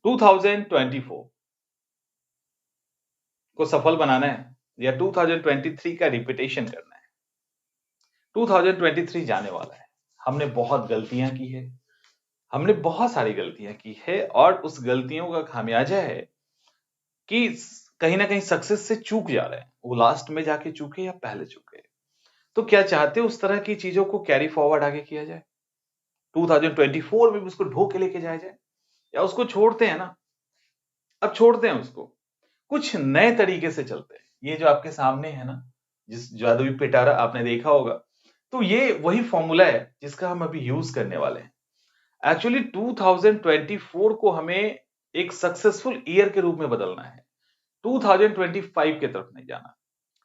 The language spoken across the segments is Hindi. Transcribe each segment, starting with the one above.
2024 को सफल बनाना है या 2023 का रिपीटेशन करना है। 2023 जाने वाला है, हमने बहुत गलतियां की है, हमने बहुत सारी गलतियां की है और उस गलतियों का खामियाजा है कि कहीं ना कहीं सक्सेस से चूक जा रहे हैं। वो लास्ट में जाके चूके या पहले चूके। तो क्या चाहते हो उस तरह की चीजों को कैरी फॉरवर्ड आगे किया जाए, 2024 में भी उसको ढो के लेके जाया जाए, या उसको छोड़ते हैं ना, अब छोड़ते हैं उसको, कुछ नए तरीके से चलते हैं। ये जो आपके सामने है ना, जिस जादुई पिटारा आपने देखा होगा, तो ये वही फॉर्मूला है जिसका हम अभी यूज करने वाले हैं। एक्चुअली 2024 को हमें एक सक्सेसफुल ईयर के रूप में बदलना है, 2025 की तरफ नहीं जाना।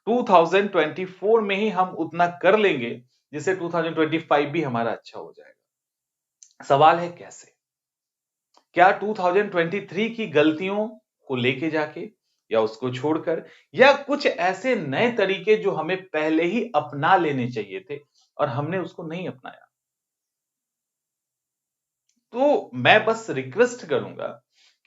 2024 में ही हम उतना कर लेंगे जिससे 2025 भी हमारा अच्छा हो जाएगा। सवाल है कैसे? क्या 2023 की गलतियों को लेके जाके, या उसको छोड़कर, या कुछ ऐसे नए तरीके जो हमें पहले ही अपना लेने चाहिए थे और हमने उसको नहीं अपनाया। तो मैं बस रिक्वेस्ट करूंगा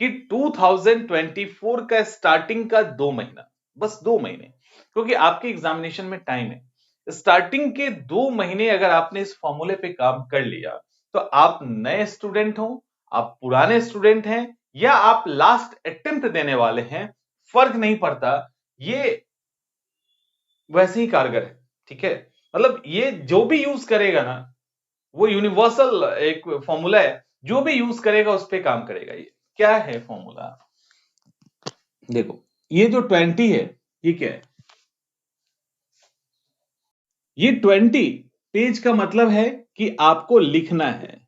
कि 2024 का स्टार्टिंग का 2 महीना, बस 2 महीने, क्योंकि आपके एग्जामिनेशन में टाइम है, स्टार्टिंग के 2 महीने अगर आपने इस फॉर्मूले पे काम कर लिया तो आप नए स्टूडेंट हो, आप पुराने स्टूडेंट हैं, या आप लास्ट अटेम्प्ट देने वाले हैं, फर्क नहीं पड़ता, ये वैसे ही कारगर है। ठीक है, मतलब ये जो भी यूज करेगा ना, वो यूनिवर्सल एक फॉर्मूला है, जो भी यूज करेगा उस पर काम करेगा। ये क्या है फॉर्मूला? देखो, ये जो 20 है, ये क्या है? ये 20 पेज का मतलब है कि आपको लिखना है,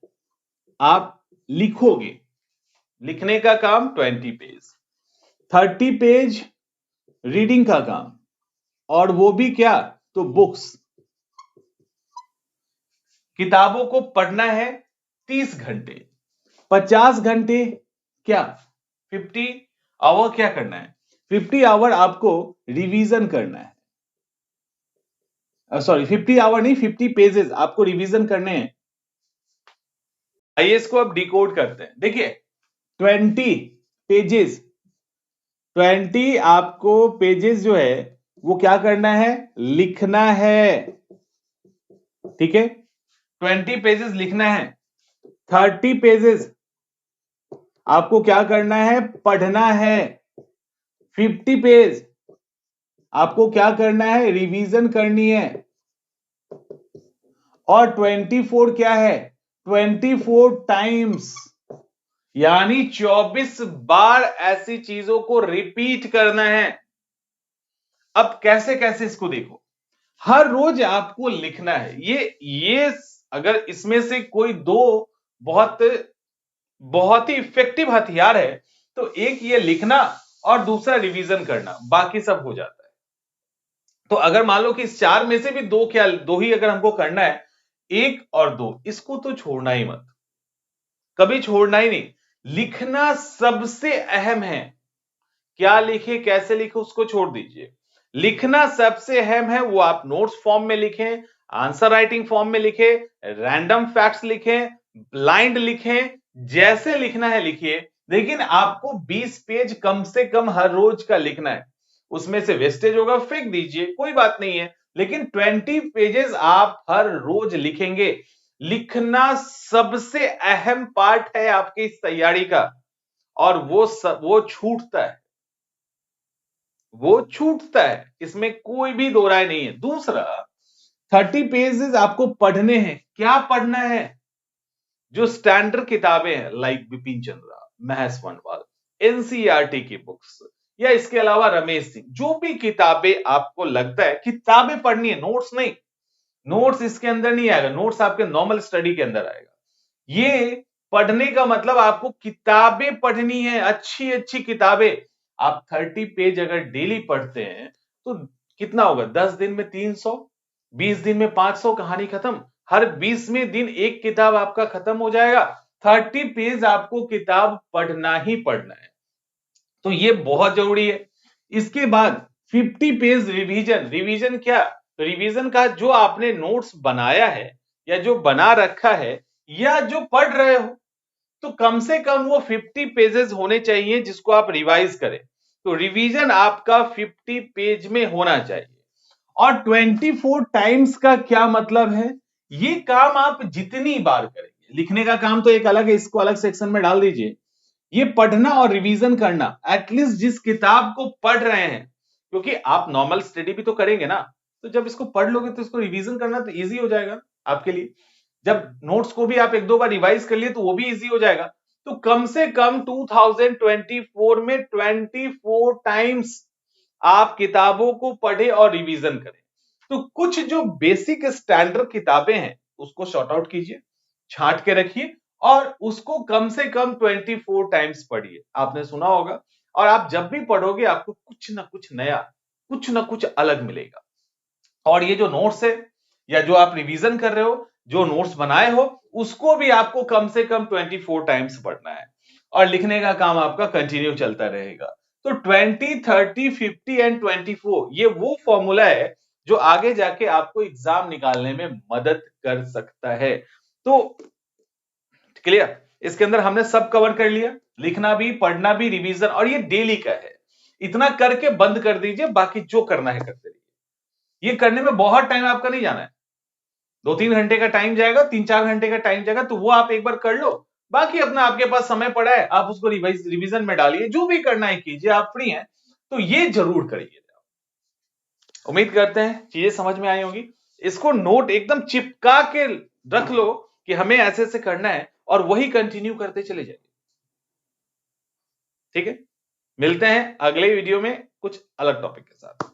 आप लिखोगे, लिखने का काम 20 पेज। 30 पेज रीडिंग का काम, और वो भी क्या? तो बुक्स, किताबों को पढ़ना है 30 घंटे। 50 घंटे क्या? 50 आवर क्या करना है? 50 आवर आपको रिवीजन करना है। सॉरी, 50 आवर नहीं, 50 पेजेस आपको रिवीजन करने हैं। आइए इसको अब डिकोड करते हैं। देखिए, 20 पेजेस, 20 आपको पेजेस जो है वो क्या करना है? लिखना है। ठीक है, 20 पेजेस लिखना है। 30 पेजेस आपको क्या करना है? पढ़ना है। 50 पेज आपको क्या करना है? रिवीजन करनी है। और 24 क्या है? 24 टाइम्स, यानी 24 बार ऐसी चीजों को रिपीट करना है। अब कैसे कैसे इसको देखो, हर रोज आपको लिखना है। ये अगर इसमें से कोई दो बहुत बहुत ही इफेक्टिव हथियार है तो एक ये लिखना और दूसरा रिवीजन करना, बाकी सब हो जाता है। तो अगर मान लो कि इस चार में से भी दो ही अगर हमको करना है, एक और दो, इसको तो छोड़ना ही मत, कभी छोड़ना ही नहीं। लिखना सबसे अहम है। क्या लिखे, कैसे लिखे, उसको छोड़ दीजिए। लिखना सबसे अहम है। वो आप नोट्स फॉर्म में लिखें, आंसर राइटिंग फॉर्म में लिखें, रैंडम फैक्ट्स लिखें, ब्लाइंड लिखें, जैसे लिखना है लिखिए। लेकिन आपको 20 पेज कम से कम हर रोज का लिखना है। उसमें से वेस्टेज होगा फेंक दीजिए, कोई बात नहीं है, लेकिन 20 पेजेस आप हर रोज लिखेंगे। लिखना सबसे अहम पार्ट है आपकी इस तैयारी का, और वो छूटता है, वो छूटता है, इसमें कोई भी दो राय नहीं है। दूसरा, 30 पेजेस आपको पढ़ने हैं। क्या पढ़ना है? जो स्टैंडर्ड किताबें हैं, लाइक बिपिन चंद्रा, महस वनवाल, एनसीईआरटी की बुक्स, या इसके अलावा रमेश सिंह, जो भी किताबें आपको लगता है किताबें पढ़नी है, नोट्स नहीं। नोट्स इसके अंदर नहीं आएगा, नोट्स आपके नॉर्मल स्टडी के अंदर आएगा। ये पढ़ने का मतलब आपको किताबें पढ़नी है, अच्छी अच्छी किताबें। आप 30 पेज अगर डेली पढ़ते हैं तो कितना होगा? 10 दिन में 300, 20 दिन में 500, कहानी खत्म। हर 20वें दिन एक किताब आपका खत्म हो जाएगा। 30 पेज आपको किताब पढ़ना ही पढ़ना है, तो ये बहुत जरूरी है। इसके बाद 50 पेज रिवीजन। रिवीजन क्या? रिवीजन का जो आपने नोट्स बनाया है, या जो बना रखा है, या जो पढ़ रहे हो, तो कम से कम वो 50 पेजेस होने चाहिए जिसको आप रिवाइज करें। तो रिवीजन आपका 50 पेज में होना चाहिए। और 24 टाइम्स का क्या मतलब है? ये काम आप जितनी बार करेंगे, लिखने का काम तो एक अलग है, इसको अलग सेक्शन में डाल दीजिए। ये पढ़ना और रिवीजन करना, एटलीस्ट जिस किताब को पढ़ रहे हैं, क्योंकि आप नॉर्मल स्टडी भी तो करेंगे ना, तो जब इसको पढ़ लोगे तो इसको रिवीजन करना तो इजी हो जाएगा आपके लिए। जब नोट्स को भी आप एक दो बार रिवाइज कर लिए तो वो भी इजी हो जाएगा। तो कम से कम 2024 में 24 टाइम्स आप किताबों को पढ़े और रिवीजन करें। तो कुछ जो बेसिक स्टैंडर्ड किताबें हैं उसको शॉर्ट आउट कीजिए, छांट के रखिए और उसको कम से कम 24 टाइम्स पढ़िए। आपने सुना होगा, और आप जब भी पढ़ोगे आपको कुछ ना कुछ नया, कुछ ना कुछ अलग मिलेगा। और ये जो नोट्स है या जो आप रिवीजन कर रहे हो, जो नोट्स बनाए हो, उसको भी आपको कम से कम 24 टाइम्स पढ़ना है और लिखने का काम आपका कंटिन्यू चलता रहेगा। तो 20, 30, 50 एंड 24 ये वो फॉर्मूला है जो आगे जाके आपको एग्जाम निकालने में मदद कर सकता है। तो क्लियर, इसके अंदर हमने सब कवर कर लिया, लिखना भी, पढ़ना भी, रिवीजन, और ये डेली का है। इतना करके बंद कर दीजिए, बाकी जो करना है करते रहिए। ये करने में बहुत टाइम आपका नहीं जाना है, 2-3 घंटे का टाइम जाएगा, 3-4 घंटे का टाइम जाएगा, तो वो आप एक बार कर लो। बाकी अपना आपके पास समय पड़ा है, आप उसको रिवीजन में डालिए, जो भी करना है कीजिए, आप फ्री हैं तो ये जरूर करिए। उम्मीद करते हैं चीजें समझ में आई होंगी। इसको नोट एकदम चिपका के रख लो कि हमें ऐसे ऐसे करना है और वही कंटिन्यू करते चले जाइए। ठीक है, मिलते हैं अगले वीडियो में कुछ अलग टॉपिक के साथ।